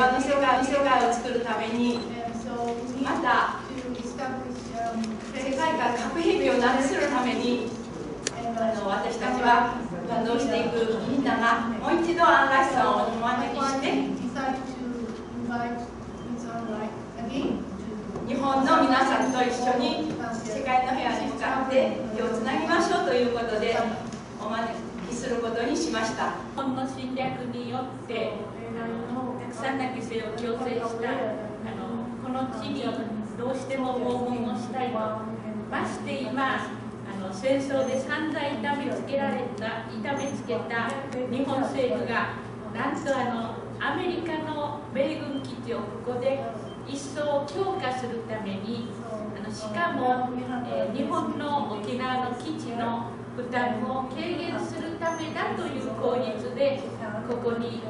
和の世界を作るために、また世界から核兵器をなくするために、私たちは運動していくみんながもう一度アンライトさんをお招きして、日本の皆さんと一緒に世界の平和に向かって手をつなぎましょうということでお招きすることにしました。日本の侵略によってたくさんの犠牲を強制したこの地にどうしても訪問をしたいと、まして今戦争で散々痛めつけた日本政府がなんとアメリカの米軍基地をここで一層強化するためにしかも、日本の沖縄の基地の負担を軽減するためだという口実でここに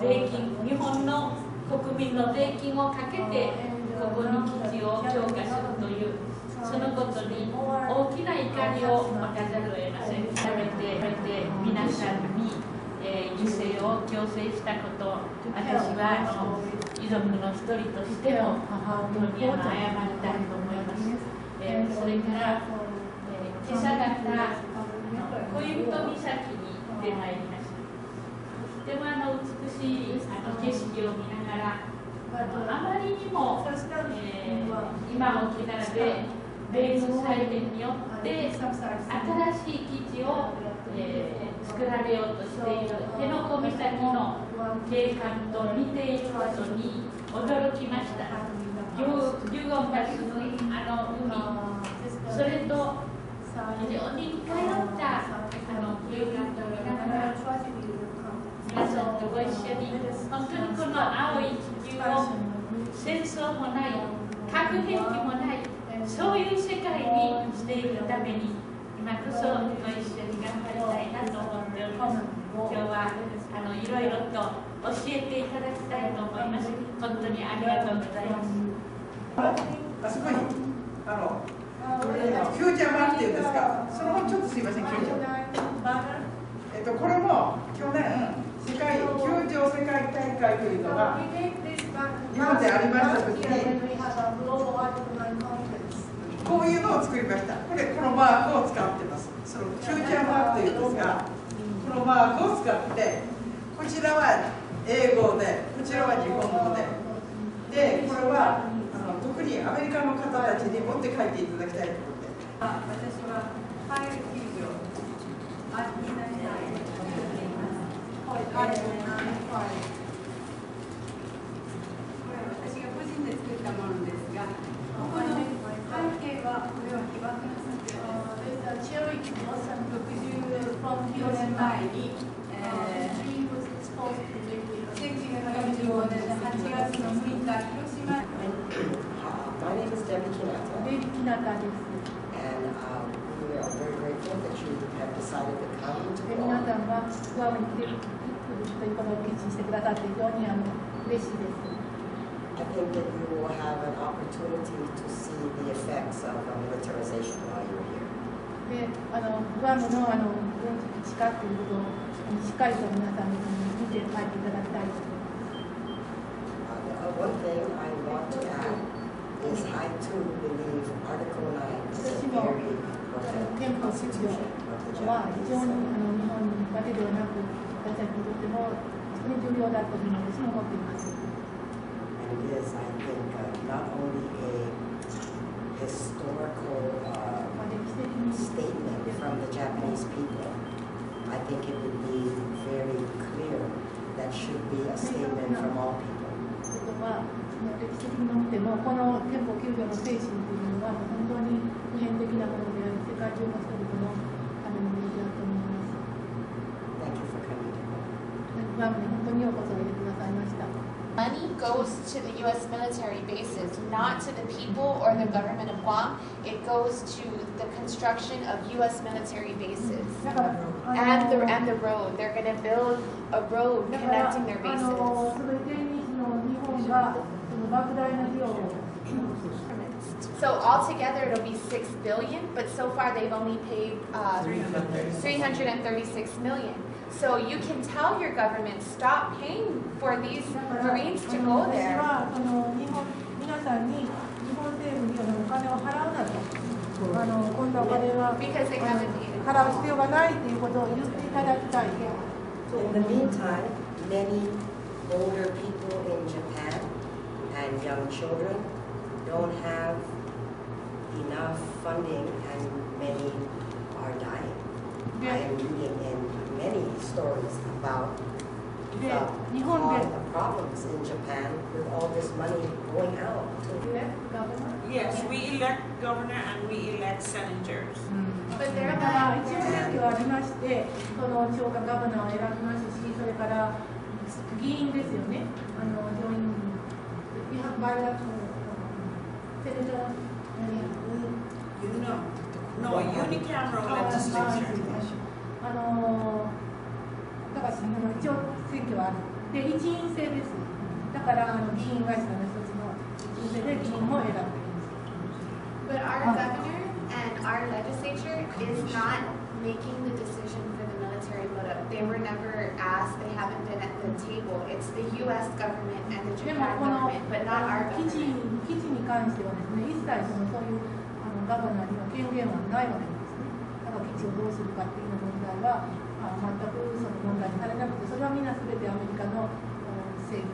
税金、日本の国民の税金をかけてここに基地を強化するというそのことに大きな怒りを持たざるを得ません。改めて皆さんに、犠牲を強制したこと、私は遺族の一人としても本当に謝りたいと思います。それから、今朝方、小湯と岬に行ってまいりました。とても美しい景色を見ながら、あまりにも、今沖縄で米軍再編によって新しい基地を、作られようとしている辺野古岬の景観と似ていることに驚きました。デュゴンが住む海、それと非常に似通った景観と見ながら皆さんとご一緒に本当にこの青い地球を戦争もない核兵器もないそういう世界にしていくために今こそご一緒に頑張りたいなと思っております。今日はいろいろと教えていただきたいと思います。本当にありがとうございます。あそこにフューチャー版っていうんですか、そのちょっとすいません、これも去年球場世界大会というのが日本でありましたときにこういうのを作りました。このマークを使ってます。そのフューチャーマークというんですが、このマークを使ってこちらは英語でこちらは日本語でこれは特にアメリカの方たちに持って帰っていただきたいと思って。私はファイル球場になりたいと思っています。これ私が個人で作ったものですが、ここの背景はこれは被爆の作品です。64年前に、1945年の8月の6日、広島。My name is Debbie Kinata, and we are very grateful that you have decided to come to Guam. I think that you will have an opportunity to see the effects of militarization while you're here. グアムの軍事基地化ということをしっかりと皆さんに見て帰っていただきたいと思います。One thing I want to add is I too believe Article 9 is a very important constitution of the Japanese. 非常に日本だけではなく私たちにとっても非常に重要だというのを私も思っています。And it is, I think, not only a historical statement from the Japanese people. I think it would be very clear that should be a statement from all people. 歴史的に見てもこの憲法9条の精神というのは本当に普遍的なものであり世界中の人々のものだと思います。グアムに本当にようこそおいでくださいました。Money goes to the U.S. military bases, not to the people or the government of Guam. It goes to the construction of U.S. military bases and the road. They're going to build a road connecting their bases. So altogether it'll be $6 billion, but so far they've only paid $336 million. So you can tell your government, stop paying for these Marines to go 私 there. は皆さんに日本政府にお金を払うなと、今度お金は Because they haven't paid it. 払う必要がないということを言っていただきたい。 So in the meantime, many older people in Japan and young children don't have enough funding, and many are dying. I am reading in many stories about the problems in Japan with all this money going out to Yes, we elect governor and we elect senators. But they're だから not. 一応選挙がありまして、その長官ガバナーを選びますし、それから議員ですよね、上院、バイラクセネター、No, unicameral legislature. だから一応選挙はある。で、一員制です。だから議員会社の一つの一員制で議員も選ぶ。 But our governor and our legislature is not making the decision for the military buildup. They were never asked. They haven't been at the table. It's the U.S. government and the でも Japan この government, but not our 基地 government. に関してはですね、一切そういうガバナーには権限はないわけですね。だから基地をどうするかっていう問題は全くその問題にされなくて、それはみんなすべてアメリカの政府、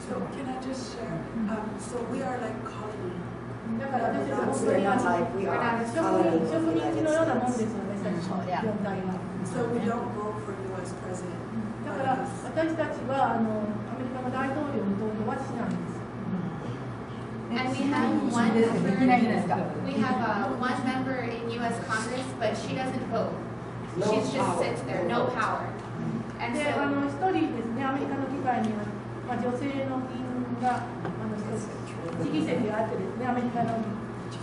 So can I just share? So we are like colony. だから私たち We're 本 not 当に like we are 植 colonies of 民 the 地 United のようなもんです States. よね、私たちの状態は。 So we don't vote for U.S. president. だから私たちはアメリカの大統領に投票はしないんです。 And we have one member. We have one member in U.S. Congress, but she doesn't vote. She just sits there, no power. And で、 so 一人ですね、アメリカの議会には、女性の議員が一議席があってですね、アメリカの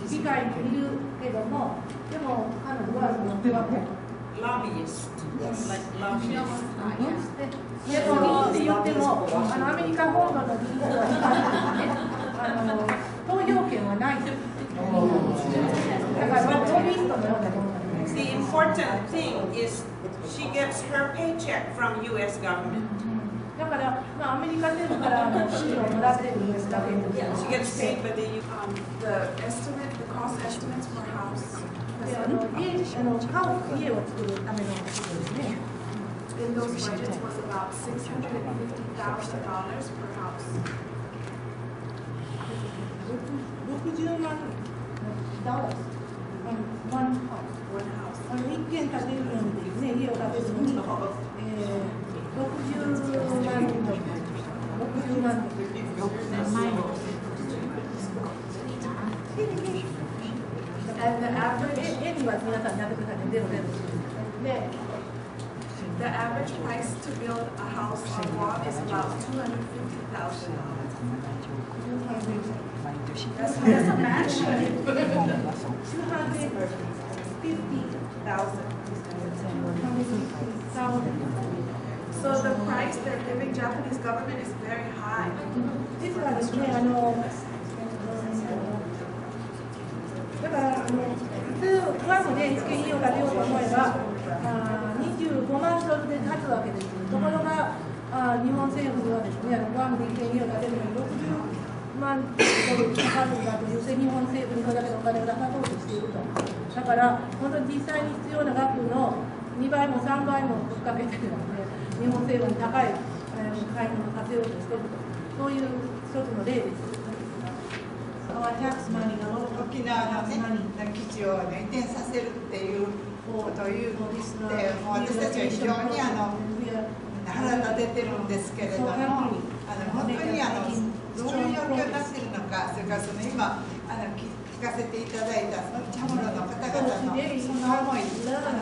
議会にいるけども、でも彼女はそのLobbyist. Like lobbyist. でも議員って言っても、アメリカ本土の議員ではないですね。投票権はないです。だからロビーストのようなものなんです。 The important thing is she gets her paycheck from U.S. government. だから、アメリカ政府から給料をもらっているんですだけど、 She gets paid by the The estimate, the cost estimates for house で買う家を作るためのですね。 in those budgets was about $650,000 per house. 60万ダラス、ワンハウス。 One house. 一軒建てるのにですね、家を建てるのに、60万And the average, 円には皆さんやってくださいね、ゼロゼロで、 the average price to build a house on Guam is about $250,000. That's a mansion. So the price they're giving Japanese government is very high. 実はですね、だから普通、グアムで一軒家を建てようと思えば、25万ドルで建つわけです。ところが、日本政府はですね、グアムで一軒家を建てるのに60万ドルかかるんだという、日本政府にそれだけのお金を出さそうとしていると。だから、本当に実際に必要な額の2倍も3倍もかけてるので、日本政府に高い買い物をさせようとしていると。そういう一つの例です。沖縄の、基地を、移転させるっていうことを言うってもう私たちは非常に腹立ててるんですけれども、本当にどういう状況になっているのか、それから今聞かせていただいたそのチャモロの方々のその思い、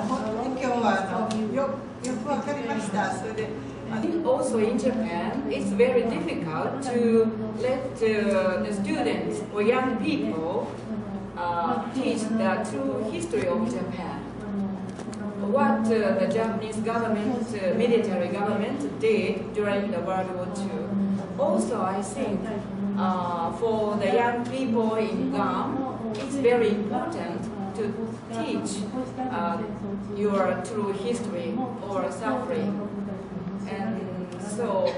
本当に今日はよくわかりました。それで Also in Japan, it's very difficult to let the students or young people teach the true history of Japan. What the Japanese government, military government did during the World War II. Also, I think for the young people in Guam, it's very important to to teach your true history or suffering. And so,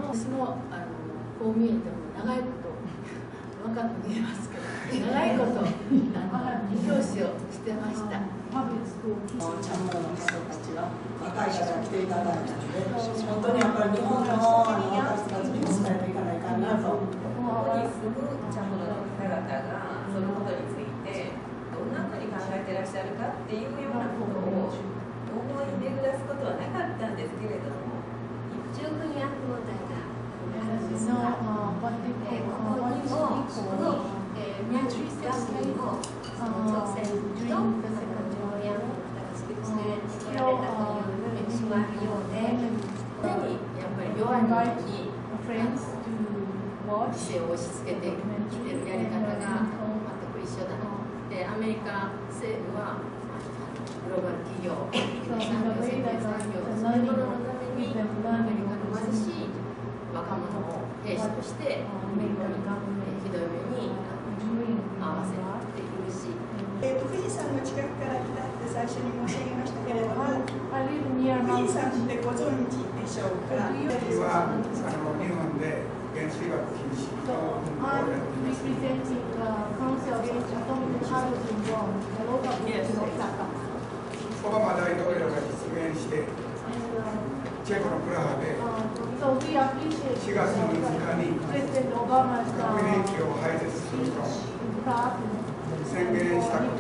私のこう見えても長いこと分かって見えますけど、長いこと教師をしてました。チャモロの人たちは若い方が来ていただいたので、本当にやっぱり日本の若い人たちに伝えていかないかなと。ここに住むチャモロの方々がそのことについてどんなふうに考えていらっしゃるかっていうようなことを思い巡らすことはなかったんですけれども、十分にある問題があるんですが、ここにもこのミュージック学校にもその朝鮮とその条約の方が作ってやられたという歴史もあるようで、常にやっぱり弱い者に規制を押し付けてきてるやり方が全く一緒だな。で、アメリカ政府はグローバル企業、産業、世界産業、そういうもののためにアメリカの貧しい若者を兵士としてアメリカにひどい目に合わせているし。富士山の近くから来たって最初に申し上げましたけれども、富士山ってご存知でしょうか。日本で原子力禁止の運動をやっています。オバマ大統領が実現して、チェコのプラハで4月の5日に核兵器を廃絶すると宣言したこと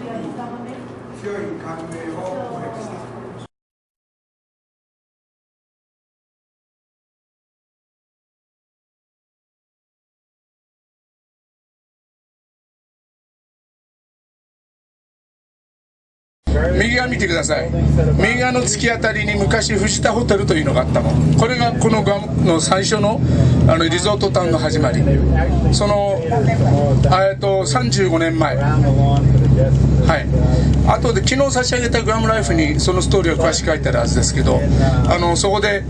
に強い感銘を覚えました。右側見てください。右側の突き当たりに昔藤田ホテルというのがあったの。これがこのグアムの最初のリゾートタウンの始まり。その35年前。はい。あとで昨日差し上げたグアムライフにそのストーリーを詳しく書いてあるはずですけど、そこでこ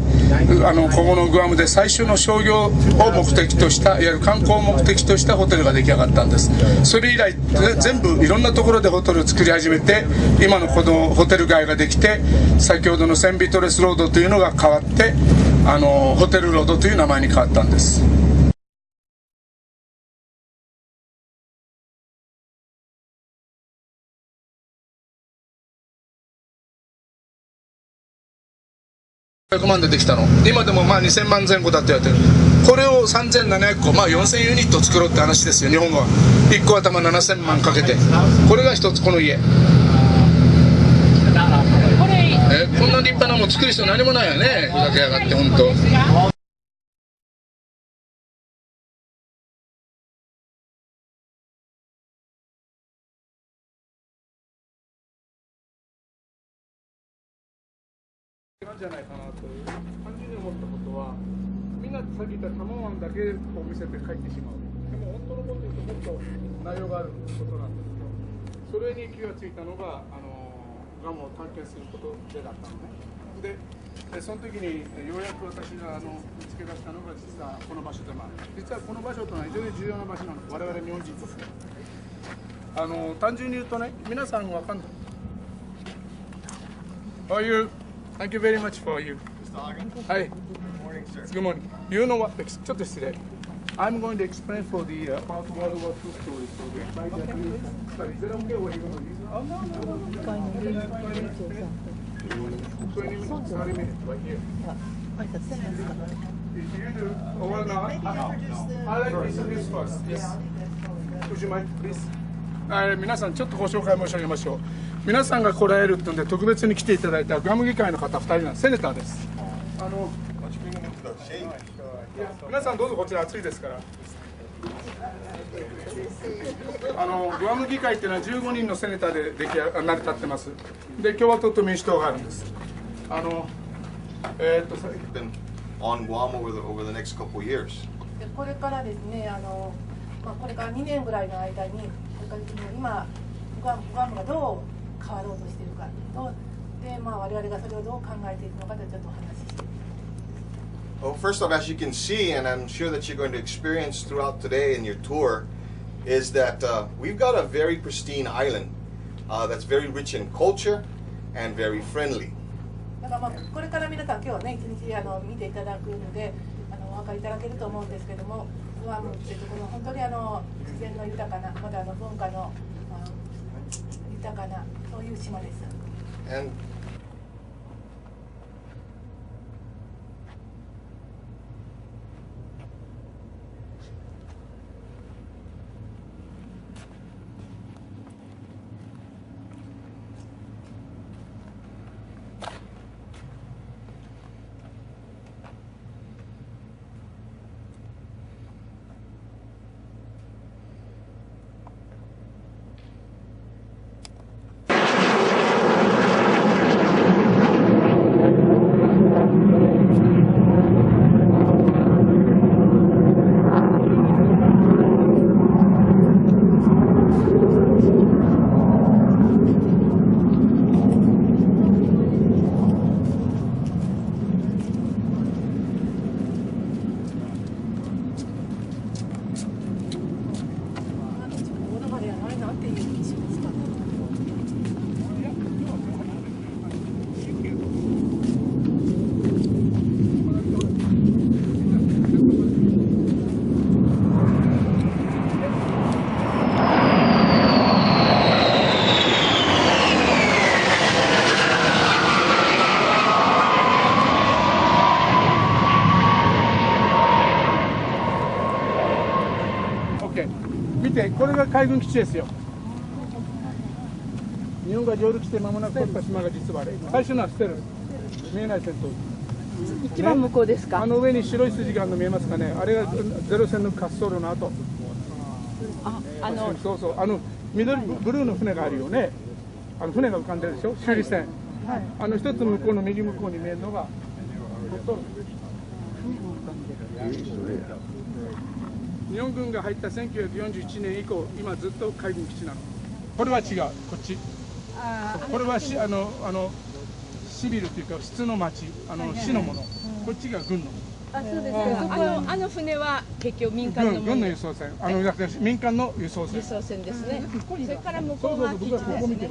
このグアムで最初の商業を目的としたいわゆる観光を目的としたホテルが出来上がったんです。それ以来全部いろんなところでホテルを作り始めて、今のこのホテル街ができて、先ほどのセンビトレスロードというのが変わってホテルロードという名前に変わったんです。100万でできたの。今でも2000万前後だって言われてる。これを3700個、4000ユニット作ろうって話ですよ、日本語は。1個頭7000万かけて。これが一つこの家。こんな立派なもん作る人何もないよね、ふざけやがって、ほんと。じゃないかなと単純に思ったことは、みんなさっき言ったタモワンだけを見せて帰ってしまう。でも本当のこと言うともっと内容があることなんですよ。それに気がついたのがガムを探検することでだったのね。でその時にようやく私が見つけ出したのが実はこの場所でもある。実はこの場所というのは非常に重要な場所なの。我々日本人ですね。単純に言うとね、皆さんわかんない。Thank you very much for you. Hi. Good morning, sir. Good morning. You know what? ちょっと失礼。I'm going to explain for the about World War II story. So my Japanese. But is it okay or are you going to use it? Oh no, no, no. 20 minutes, 30 minutes, right here. Do you do? Oh well, no. I like to introduce first. Yes. Would you mind, please? 皆さんちょっとご紹介申し上げましょう。皆さんが来られるってんで特別に来ていただいたグアム議会の方2人なんです。セネターです。皆さんどうぞこちら暑いですから。グアム議会っていうのは15人のセネターで成り立ってます。で共和党と民主党があるんです。これからですね、これから2年ぐらいの間に、今グアムがどう変わろうとしているかと、で我々がそれをどう考えていくのかでちょっとお話しして。Well, first off, as you can see, and I'm sure that you're going to experience throughout today in your tour, is that we've got a very pristine island that's very rich in culture and very friendly. だからこれから皆さん今日ね一日見ていただくのでお分かりいただけると思うんですけども、グアムっていうところ本当に自然の豊かなまた文化の豊かなそういう島です。And見て、これが海軍基地ですよ。日本が上陸して間もなく取った島が実はあれ。最初のはステル。見えない戦闘機。一番向こうですか。上に白い筋があるの見えますかね。あれがゼロ戦の滑走路の後。そうそう、緑ブルーの船があるよね。船が浮かんでるでしょ。修理船。一つ向こうの右向こうに見えるのが。日本軍が入った1941年以降、今ずっと海軍基地なの。これは違う、こっち。これはシビルというか、普通の町、市のもの。こっちが軍の。そうですか。船は結局民間のもの。軍の輸送船。民間の輸送船。輸送船ですね。それから向こうが基地ですね。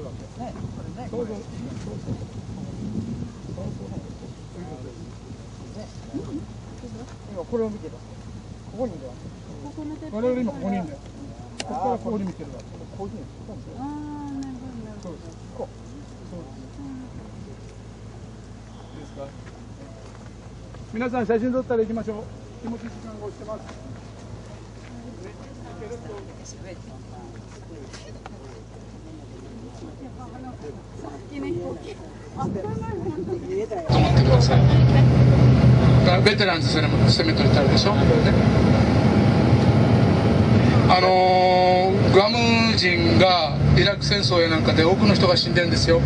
これを見てる。ここにいるわ。我々今ここにいるんだよ。ここからここに見てるわ。こういうふうに。ああ、なるほど、なるほど。そうです。ここ。そうです。いいですか。皆さん写真撮ったら行きましょう。気持ちいい時間が押してます。止まってください。ベテランズ攻めといてあるでしょ。グアム人がイラク戦争やなんかで多くの人が死んでるんですよ。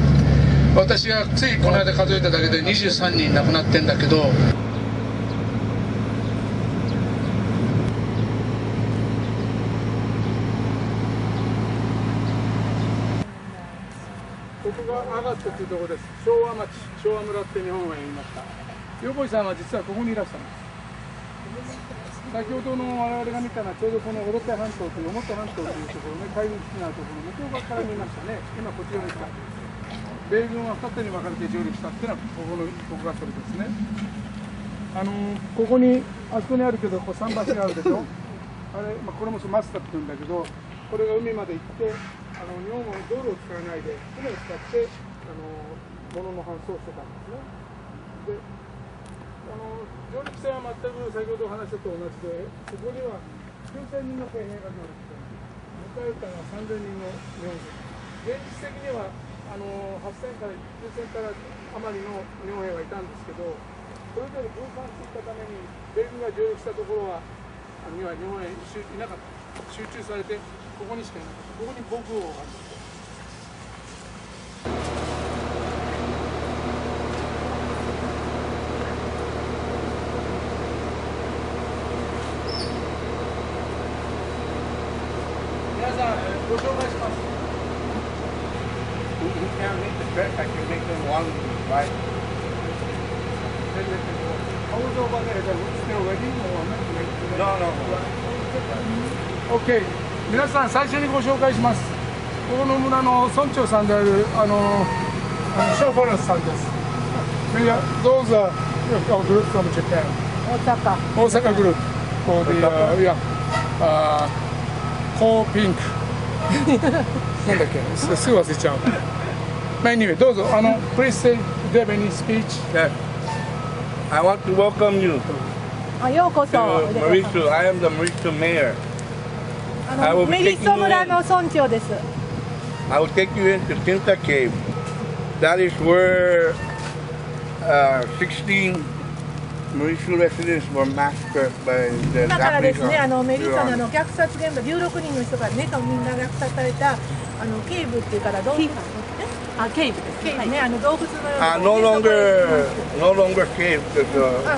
私がついこの間数えただけで23人亡くなってんだけど、ここがアガットというところです。昭和町、昭和村って日本は言いました。横井さんは実はここにいらしたんです。先ほどの我々が見たのはちょうどこのオロテ半島という表半島というところね、海軍基地のあるところの向こう側から見ましたね。今こっち側に来た。米軍は2つに分かれて上陸したっていうのはここがそれですね。ここにあそこにあるけどこう桟橋があるでしょ。あれ、これもマスタって言うんだけど、これが海まで行って日本は道路を使わないで船を使って物の搬送をしてたんですね。で上陸船は全く先ほどお話したと同じで、そこには9000人の兵が上陸して迎え撃ったのは3000人の日本軍。現実的には8000から9000から余りの日本兵がいたんですけど、それぞれ分散していったために米軍が上陸したところには日本兵いなかった。集中されてここにしかいなかった。ここに防空壕があるんです。ご紹介します。Okay. 皆さん最初にご紹介します。この村の村長さんであるショーフォラスさんです。どうぞ、グループ from Japan。大阪グループ。こうで、コーピンク。なんだっけ、すぐ忘れちゃう。まあ、anyway、どうぞ、please say, do you have any speech? Yes. I want to welcome you ようこそ。to Mauricio. I am the Mauricio mayor. I will メ be リ taking ソ you 村 in. の村長です。I will take you into Tinta Cave. That is where 16 Mauricio residents were massacred by the 今からで Japanese すね、メリソの army. 虐殺現場、16人の人がね、みんな虐殺されたケーブっていうから洞窟。ケーブですね。洞窟のような。No longer cave.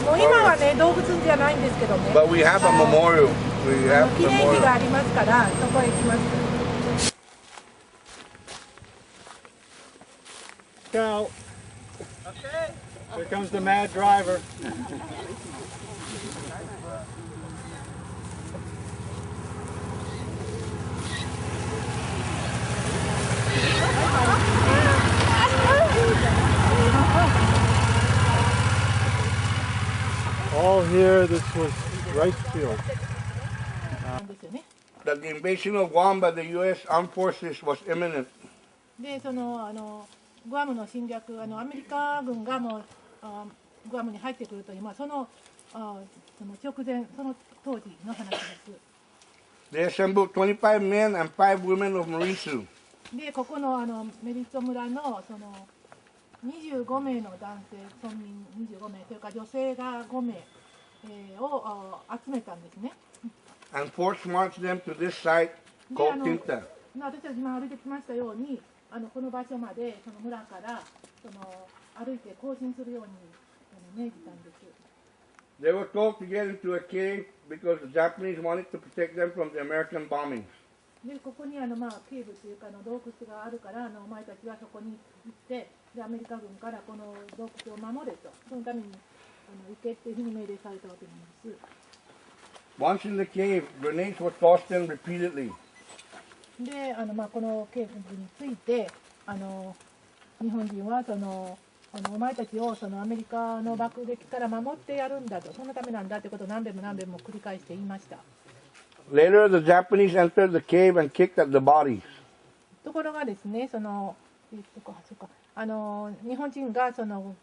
もう今はね、洞窟じゃないんですけどね。 But we have a memorial. We have 記念碑 memorial. がありますから、そこへ行きます。Go. Here comes the mad driver. All here, this was rice field. That the invasion of Guam by the U.S. armed forces was imminent. で、グアムの侵略、アメリカ軍がもうグアムに入ってくるという、その直前、その当時の話です。They assembled 25 men and 5 women of Mauricio. で、ここのメリット村の25名の男性、村民25名、それから女性が5名、を集めたんですね。And force marched them to this site called Tinta. 私たち今歩いてきましたように、この場所までその村から歩いて行進するように命じたんです。They were told to get into a cave because the Japanese wanted to protect them from the American bombings. で、ここにケーブというか洞窟があるから、お前たちはそこに行って、でアメリカ軍からこの洞窟を守れと、そのために行けっていうふうに命令されたわけなんです。Once in the cave, grenades were tossed in repeatedly. で、このケーブについて、日本人はお前たちをアメリカの爆撃から守ってやるんだと、そのためなんだということを何遍も繰り返して言いました。Later, the Japanese entered the cave and kicked at the bodies. ところがですね、日本人が洞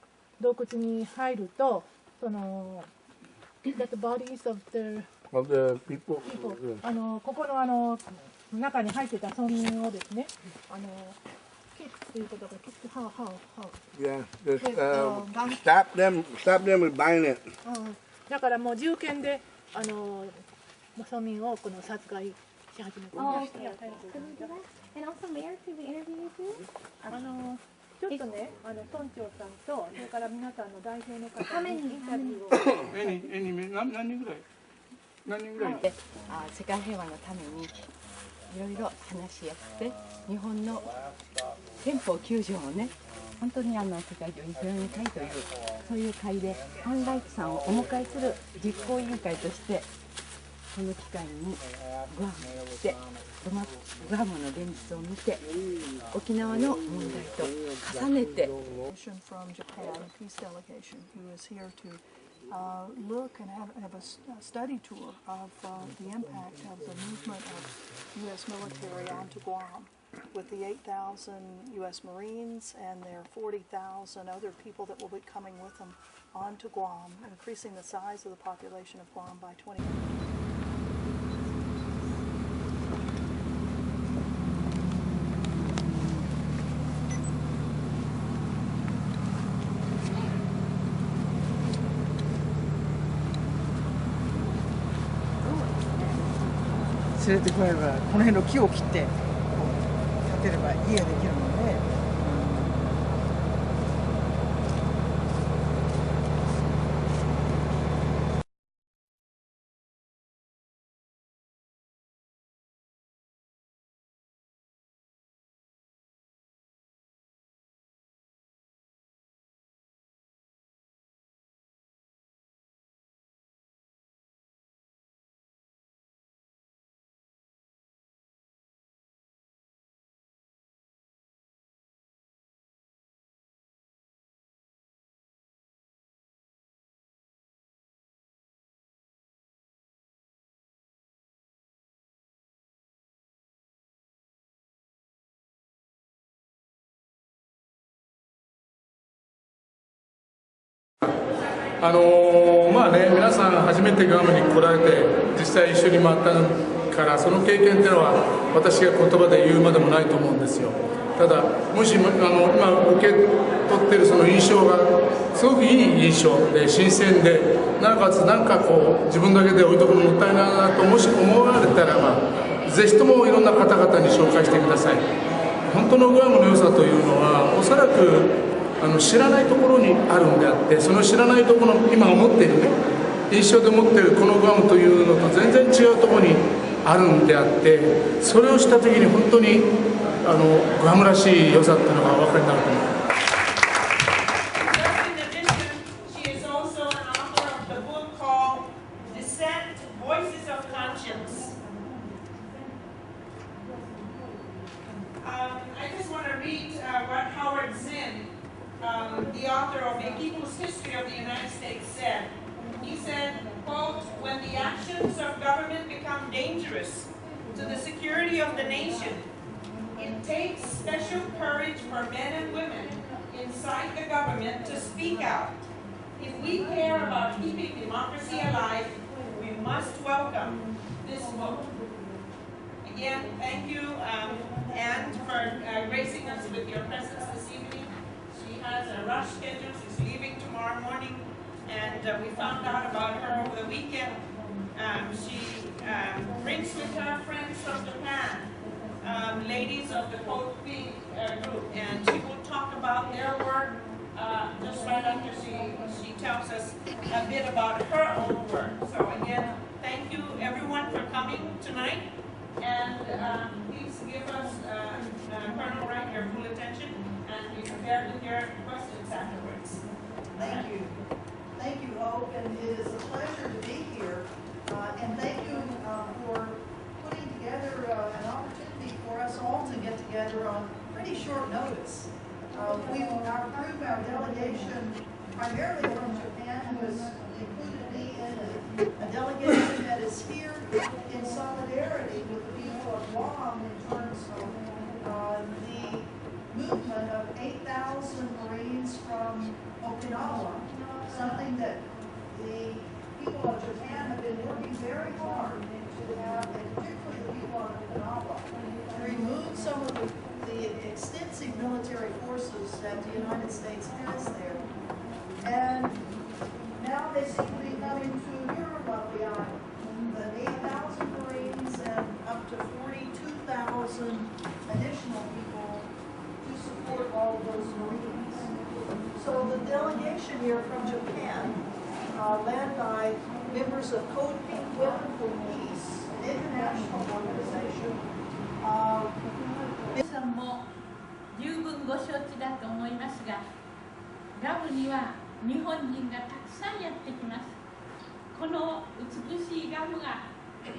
窟に入ると、that the bodies of the people. ここの中に入ってた村民をですね、キックということがキック、how. Yeah, just stop them with bayonet. だからもう銃剣で村民を殺害し始めていました。ちょっとね、村長さんと、それから皆さんの代表の方にインタビューを。何人ぐらい世界平和のためにいろいろ話し合って日本の憲法9条をね本当に世界中に広めたいというそういう会でアンライトさんをお迎えする実行委員会としてこの機会にグアムに来てグアムの現実を見て沖縄の問題と重ねてlook and have a study tour of the impact of the movement of U.S. military onto Guam with the 8,000 U.S. Marines and their 40,000 other people that will be coming with them onto Guam, increasing the size of the population of Guam by 20. 連れてこればこの辺の木を切って建てれば家ができるので。まあね、皆さん初めてグアムに来られて実際一緒に回ったからその経験っていうのは私が言葉で言うまでもないと思うんですよ。ただもし今受け取ってるその印象がすごくいい印象で新鮮でなおかつなんかこう自分だけで置いとくのもったいないなともし思われたらばぜひともいろんな方々に紹介してください。本当のグアムの良さというのはおそらく知らないところにあるんであってその知らないところの今思っているね印象で持っているこのグアムというのと全然違うところにあるんであってそれをした時に本当にグアムらしい良さっていうのがお分かりになると思う。The author of A People's History of the United States said, he said, quote, when the actions of government become dangerous to the security of the nation, it takes special courage for men and women inside the government to speak out. If we care about keeping democracy alive, we must welcome this vote. Again, thank you, Anne, for gracing us with your presence this evening. She has a rush schedule. She's leaving tomorrow morning, and we found out about her over the weekend. She brings with her friends from Japan, ladies of the Code P group, and she will talk about their work just right after she tells us a bit about her own work. So again, thank you everyone for coming tonight, and please give us Colonel Wright your full attention. And be prepared with your questions afterwards. Thank you. Thank you, Hope, and it is a pleasure to be here. And thank you for putting together an opportunity for us all to get together on pretty short notice. Our delegation, primarily from Japan, who has included me in a delegation that is here in solidarity with the people of Guam in terms of the movement of 8,000 Marines from Okinawa, something that the people of Japan have been working very hard to have, and particularly the people of Okinawa, to remove some of the extensive military forces that the United States has there. And now they seem to be coming to your lovely island. The 8,000 Marines and up to 42,000 additional people support all of those Marines. So the delegation here from Japan, led by members of Code Pink Women for Peace, an international organization. 皆さんも十分ご承知だと思いますが、ガムには日本人がたくさんやってきます。この美しいガムが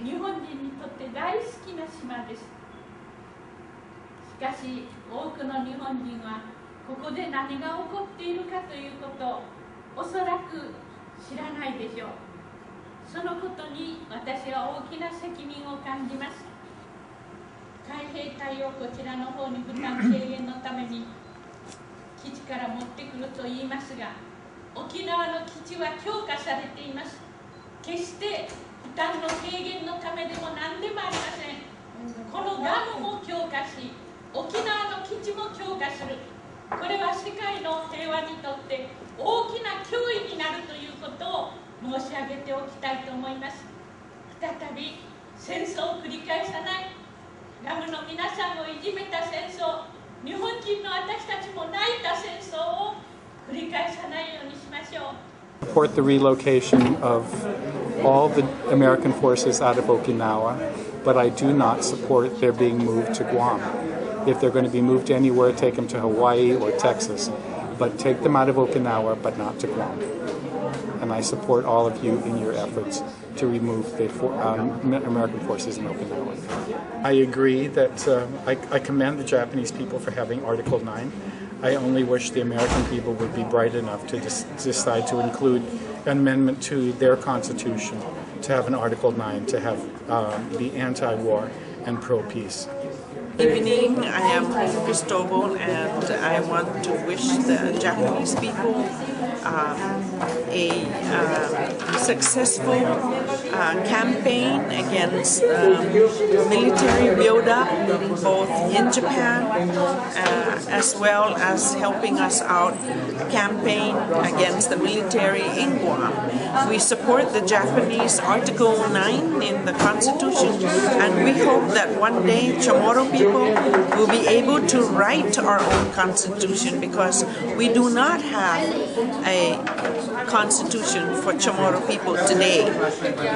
日本人にとって大好きな島です。しかし多くの日本人はここで何が起こっているかということをおそらく知らないでしょう。そのことに私は大きな責任を感じます。海兵隊をこちらの方に負担軽減のために基地から持ってくると言いますが、沖縄の基地は強化されています。決して負担の軽減のためでも何でもありません。このガムも強化し、沖縄の基地も強化する。これは世界の平和にとって大きな脅威になるということを申し上げておきたいと思います。再び戦争を繰り返さない、ガムの皆さんをいじめた戦争、日本人の私たちも泣いた戦争を繰り返さないようにしましょう。Support the relocation of all the American forces out of Okinawa, but I do not support their being moved to Guam. If they're going to be moved anywhere, take them to Hawaii or Texas, but take them out of Okinawa, but not to Guam. And I support all of you in your efforts to remove the American forces in Okinawa. I agree that I commend the Japanese people for having Article 9. I only wish the American people would be bright enough to decide to include an amendment to their constitution to have an Article 9, to have be anti-war and pro-peace. Good evening, I am Cristobal, and I want to wish the Japanese people a successful campaign against military buildup, both in Japan as well as helping us out campaign against the military in Guam. We support the Japanese Article 9 in the Constitution, and we hope that one day Chamorro people will be able to write our own Constitution, because we do not have a Constitution for Chamorro people today,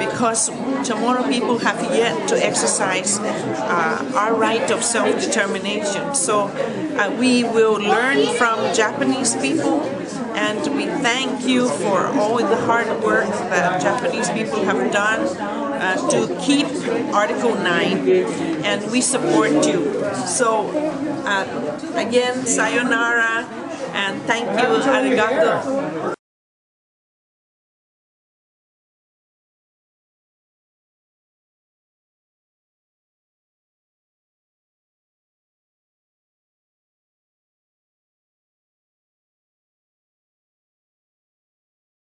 because Chamorro people have yet to exercise our right of self-determination. So we will learn from Japanese people, and we thank you for all the hard work that Japanese people have done to keep Article 9, and we support you. So again, sayonara, and thank you, arigato.